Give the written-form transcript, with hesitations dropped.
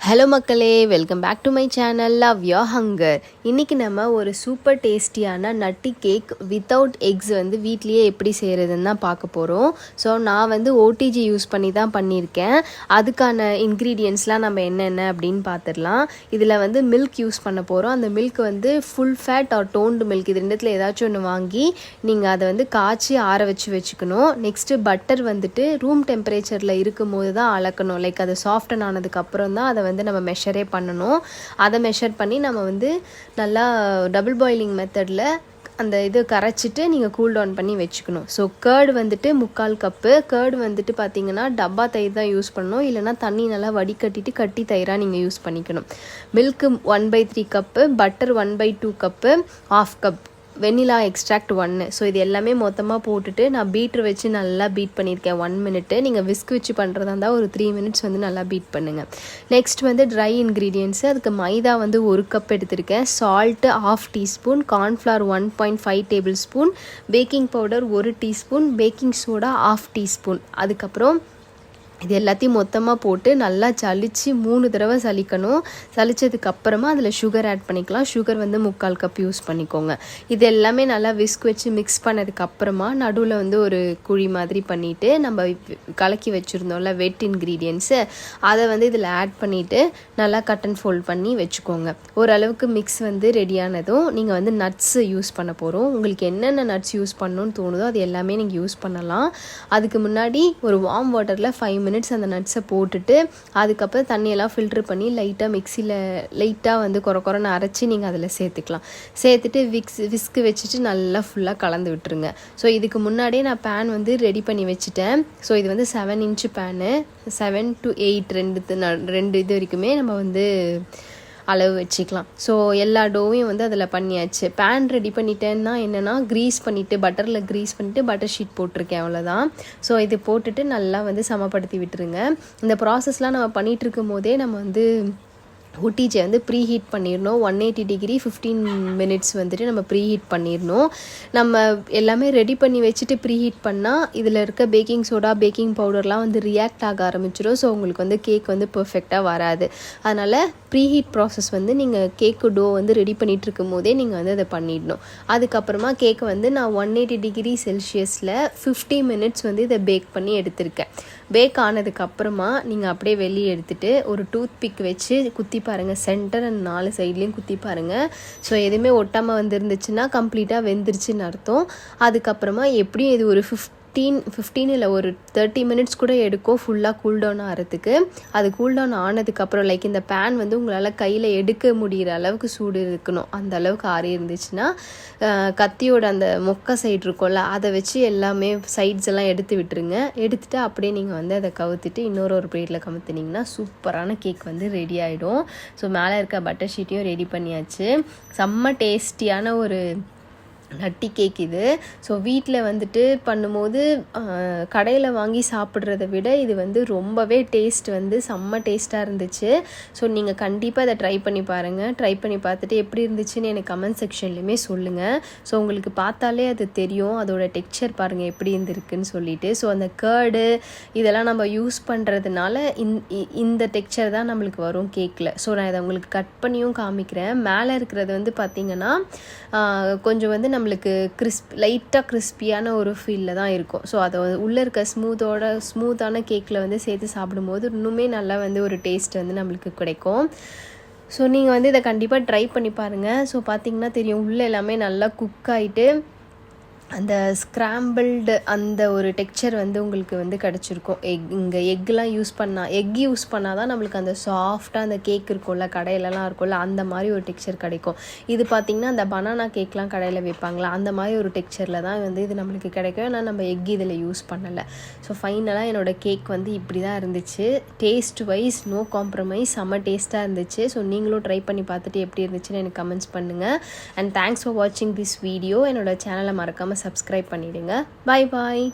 Hello மக்களே, welcome back to my channel Love Your Hunger. இன்றைக்கி நம்ம ஒரு சூப்பர் டேஸ்டியான நட்டி கேக் வித்தவுட் எக்ஸ் வந்து வீட்லேயே எப்படி செய்கிறதுன்னு தான் பார்க்க போகிறோம். ஸோ நான் வந்து ஓடிஜி யூஸ் பண்ணி தான் பண்ணியிருக்கேன். அதுக்கான இன்க்ரீடியன்ட்ஸ்லாம் நம்ம என்னென்ன அப்படின்னு பார்த்துடலாம். இதில் வந்து மில்க் யூஸ் பண்ண போகிறோம். அந்த மில்க் வந்து full fat or toned milk, இது ரெண்டுத்தில் ஏதாச்சும் ஒன்று வாங்கி நீங்கள் அதை வந்து காய்ச்சி ஆற வச்சுக்கணும். நெக்ஸ்ட்டு பட்டர் வந்துட்டு ரூம் டெம்பரேச்சரில் இருக்கும் போது தான் அளக்கணும். லைக் அது சாஃப்டன் ஆனதுக்கப்புறம் தான் அதை வந்து நம்ம மெஷரே பண்ணணும். அதை மெஷர் பண்ணி நம்ம வந்து நல்லா டபுள் பாயிலிங் மெத்தடில் அந்த இது கரைச்சிட்டு நீங்கள் கூல் டவுன் பண்ணி வச்சுக்கணும். ஸோ கேர்டு வந்துட்டு 3/4 கப்பு. கேர்டு வந்துட்டு பார்த்தீங்கன்னா டப்பா தயிர் தான் யூஸ் பண்ணணும், இல்லைனா தண்ணி நல்லா வடிகட்டிட்டு கட்டி தயிராக நீங்கள் யூஸ் பண்ணிக்கணும். Milk 1/3 cup, butter 1/2 cup, 1/2 cup vanilla extract 1. So இது எல்லாமே மொத்தமாக போட்டுட்டு நான் பீட்ரு வச்சு நல்லா பீட் பண்ணியிருக்கேன் 1 மினிட்டு. நீங்கள் விஸ்க் வச்சு பண்ணுறதா இருந்தால் ஒரு 3 மினிட்ஸ் வந்து நல்லா பீட் பண்ணுங்கள். நெக்ஸ்ட் வந்து ட்ரை இன்க்ரீடியன்ட்ஸு. அதுக்கு மைதா வந்து 1 கப் எடுத்திருக்கேன், salt 1/2 teaspoon, cornflour 1.5 table spoon, baking powder 1 teaspoon, baking soda 1/2 teaspoon. அதுக்கப்புறம் இது எல்லாத்தையும் மொத்தமாக போட்டு நல்லா சலித்து 3 தடவை சலிக்கணும். சலித்ததுக்கப்புறமா அதில் சுகர் ஆட் பண்ணிக்கலாம். சுகர் வந்து 3/4 கப் யூஸ் பண்ணிக்கோங்க. இது எல்லாமே நல்லா விஸ்க் வச்சு மிக்ஸ் பண்ணதுக்கப்புறமா நடுவில் வந்து ஒரு குழி மாதிரி பண்ணிவிட்டு நம்ம கலக்கி வச்சுருந்தோம்ல வெட் இன்க்ரீடியன்ஸு, அதை வந்து இதில் ஆட் பண்ணிவிட்டு நல்லா கட் அண்ட் ஃபோல்ட் பண்ணி வச்சுக்கோங்க. ஓரளவுக்கு மிக்ஸ் வந்து ரெடியானதும் நீங்கள் வந்து நட்ஸு யூஸ் பண்ண போகிறோம். உங்களுக்கு என்னென்ன நட்ஸ் யூஸ் பண்ணணும்னு தோணுதோ அது எல்லாமே நீங்கள் யூஸ் பண்ணலாம். அதுக்கு முன்னாடி ஒரு வார்ம் வாட்டரில் 5 மினிட்ஸ் அந்த நட்ஸை போட்டுட்டு அதுக்கப்புறம் தண்ணியெல்லாம் ஃபில்ட்ரு பண்ணி லைட்டாக மிக்சியில் லைட்டாக வந்து குறைன்னு அரைச்சி நீங்கள் அதில் சேர்த்துக்கலாம். சேர்த்துட்டு விஸ்க்கு வச்சுட்டு நல்லா ஃபுல்லாக கலந்து விட்டுருங்க. ஸோ இதுக்கு முன்னாடியே நான் பேன் வந்து ரெடி பண்ணி வச்சுட்டேன். ஸோ இது வந்து 7 இன்ச்சு பேனு, 7 to 8 ரெண்டு இது வரைக்குமே நம்ம வந்து அளவு வச்சுக்கலாம். ஸோ எல்லா டோவையும் வந்து அதில் பண்ணியாச்சு. பேன் ரெடி பண்ணிட்டேன்னா என்னென்னா க்ரீஸ் பண்ணிவிட்டு பட்டரில் க்ரீஸ் பண்ணிவிட்டு பட்டர் ஷீட் போட்டிருக்கேன், அவ்வளோதான். ஸோ இது போட்டுட்டு நல்லா வந்து சமப்படுத்தி விட்டுருங்க. இந்த ப்ராசஸ்லாம் நம்ம பண்ணிகிட்ருக்கும் போதே நம்ம வந்து ஓடிஜியை வந்து ப்ரீ ஹீட் பண்ணிடணும். 180 டிகிரி 15 மினிட்ஸ் வந்துட்டு நம்ம ப்ரீ ஹீட் பண்ணிடணும். நம்ம எல்லாமே ரெடி பண்ணி வச்சுட்டு ப்ரீ ஹீட் பண்ணால் இதில் இருக்க பேக்கிங் சோடா பேக்கிங் பவுடர்லாம் வந்து ரியாக்ட் ஆக ஆரம்பிச்சிடும். ஸோ உங்களுக்கு வந்து கேக் வந்து பர்ஃபெக்டாக வராது. அதனால் ப்ரீ ஹீட் ப்ராசஸ் வந்து நீங்கள் கேக்கு டோ வந்து ரெடி பண்ணிகிட்டு இருக்கும் போதே நீங்கள் வந்து அதை பண்ணிடணும். அதுக்கப்புறமா கேக்கை வந்து நான் 180 டிகிரி செல்சியஸில் 50 மினிட்ஸ் வந்து இதை பேக் பண்ணி எடுத்திருக்கேன். பேக் ஆனதுக்கப்புறமா நீங்கள் அப்படியே வெளியே எடுத்துகிட்டு ஒரு டூத் பிக் வச்சு குத்தி பாருங்கள். சென்டர் அண்ட் 4 சைட்லேயும் குத்தி பாருங்கள். ஸோ எதுவுமே ஒட்டாமல் வந்துருந்துச்சுன்னா கம்ப்ளீட்டாக வெந்துருச்சுன்னு அர்த்தம். அதுக்கப்புறமா எப்படியும் இது ஒரு 15 இல்லை ஒரு 30 மினிட்ஸ் கூட எடுக்கும் ஃபுல்லாக கூல்டவுன் ஆகிறதுக்கு. அது கூல்டவுன் ஆனதுக்கப்புறம் லைக் இந்த பேன் வந்து உங்களால் கையில் எடுக்க முடிகிற அளவுக்கு சூடு இருக்கணும். அந்த அளவுக்கு ஆறி இருந்துச்சுன்னா கத்தியோட அந்த மொக்க சைடு இருக்கும்ல அதை வச்சு எல்லாமே சைட்ஸ் எல்லாம் எடுத்து விட்டுருங்க. எடுத்துகிட்டு அப்படியே நீங்கள் வந்து அதை கவுத்திட்டு இன்னொரு பிளேட்டில் கமுத்துனீங்கன்னா சூப்பரான கேக் வந்து ரெடி ஆகிடும். ஸோ மேலே இருக்க பட்டர் ஷீட்டையும் ரெடி பண்ணியாச்சு. செம்ம டேஸ்டியான ஒரு நட்டி கேக் இது. ஸோ வீட்டில் வந்துட்டு பண்ணும்போது கடையில் வாங்கி சாப்பிட்றத விட இது வந்து ரொம்பவே டேஸ்ட் வந்து செம்ம டேஸ்ட்டாக இருந்துச்சு. ஸோ நீங்கள் கண்டிப்பாக அதை ட்ரை பண்ணி பாருங்கள். ட்ரை பண்ணி பார்த்துட்டு எப்படி இருந்துச்சுன்னு எனக்கு கமெண்ட் செக்ஷன்லையுமே சொல்லுங்கள். ஸோ உங்களுக்கு பார்த்தாலே அது தெரியும் அதோட டெக்ஸ்சர் பாருங்கள் எப்படி இருந்திருக்குன்னு சொல்லிட்டு. ஸோ அந்த கேர்டு இதெல்லாம் நம்ம யூஸ் பண்ணுறதுனால இந்த டெக்ஸ்சர் தான் நம்மளுக்கு வரும் கேக்கில். ஸோ நான் இதை உங்களுக்கு கட் பண்ணியும் காமிக்கிறேன். மேலே இருக்கிறது வந்து பார்த்திங்கன்னா கொஞ்சம் வந்து நம்மளுக்கு லைட்டாக கிறிஸ்பியான ஒரு ஃபீலில் தான் இருக்கும். ஸோ அதை உள்ளே இருக்க ஸ்மூத்தான கேக்கில் வந்து சேர்த்து சாப்பிடும்போது இன்னுமே நல்லா வந்து ஒரு டேஸ்ட் வந்து நம்மளுக்கு கிடைக்கும். ஸோ நீங்கள் வந்து இதை கண்டிப்பாக ட்ரை பண்ணி பாருங்கள். ஸோ பார்த்திங்கன்னா தெரியும் உள்ளே எல்லாமே நல்லா குக் ஆகிட்டு அந்த ஸ்க்ராம்பிள்டு அந்த ஒரு டெக்ஸ்சர் வந்து உங்களுக்கு வந்து கிடச்சிருக்கும். எக்லாம் யூஸ் பண்ணால் தான் நம்மளுக்கு அந்த சாஃப்டாக அந்த கேக் இருக்கும்ல கடையிலலாம் இருக்கும்ல அந்த மாதிரி ஒரு டெக்ஸ்சர் கிடைக்கும். இது பார்த்திங்கன்னா அந்த பனானா கேக்லாம் கடையில் வைப்பாங்களா அந்த மாதிரி ஒரு டெக்ஸ்சரில் தான் வந்து இது நம்மளுக்கு கிடைக்கும். ஆனால் நம்ம எக் இதில் யூஸ் பண்ணலை. ஸோ ஃபைனலாக என்னோடய கேக் வந்து இப்படி தான் இருந்துச்சு. டேஸ்ட் வைஸ் நோ காம்ப்ரமைஸ், செம்ம டேஸ்ட்டாக இருந்துச்சு. ஸோ நீங்களும் ட்ரை பண்ணி பார்த்துட்டு எப்படி இருந்துச்சுன்னு எனக்கு கமெண்ட்ஸ் பண்ணுங்கள். அண்ட் தேங்க்ஸ் ஃபார் வாட்சிங் திஸ் வீடியோ. என்னோட சேனலை மறக்காமல் சப்ஸ்கிரைப் பண்ணிவிடுங்க. பாய் பாய்.